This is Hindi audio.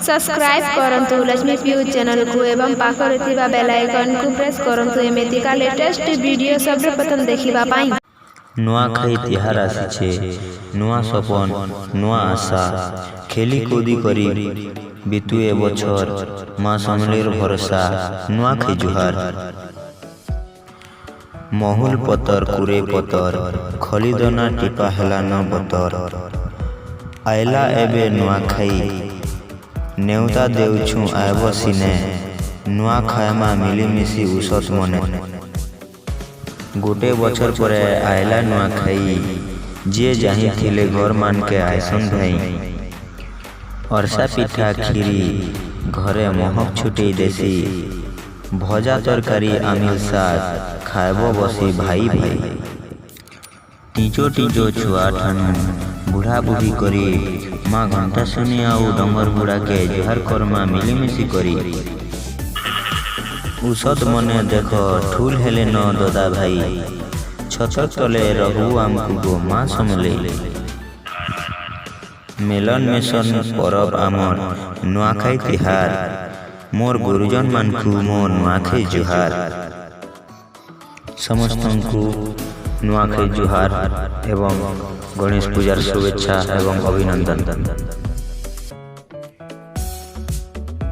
सब्सक्राइब करंतु लक्ष्मी फ्यूज चैनल को एवं पाखरे थिबा बेल आइकन को प्रेस करंतु एमेतिका लेटेस्ट वीडियो सबसे प्रथम देखिबा पाई। नुआखाई तिहार आसीछे, नुआ सपन नुआ आशा खेली कूदी करी बितु ए बछर माँ समलेर भरोसा नुआखाई जुहार। महुल पतर कुरे पतर खलीदना टिपा हेला न बतर आइला एबे नुआखाई नेउता देउछु आयब सिने नुआखाईमा मिलिमिशि उसत मने। गोटे बछर परे आइला नुआखाई जे जाही थिले घर मान के आइसन भाई अरसा पिठा खीरी घरे महक छुटे देसी भजा तरकारी आमिल साग खाएब बसी भाई भाई। टीचो टीचो छुआ ठानु बुढ़ा बुढ़ी करी माँ घंटा सुनी आउ डंगर बुढ़ा के जुहार करमा मिलिमिशि करी। उसत मने देख ठूल हेले न ददा भाई छतर तले रहू आमकु गो माँ समले। मेलन मेसन परब आमर नुआखाई तिहार मोर गुरुजन मानकु मोर नुआखाई जुहार। समस्तंकु नुआखाई जुहार एवं गणेश पूजार शुभेच्छा एवं अभिनंदन।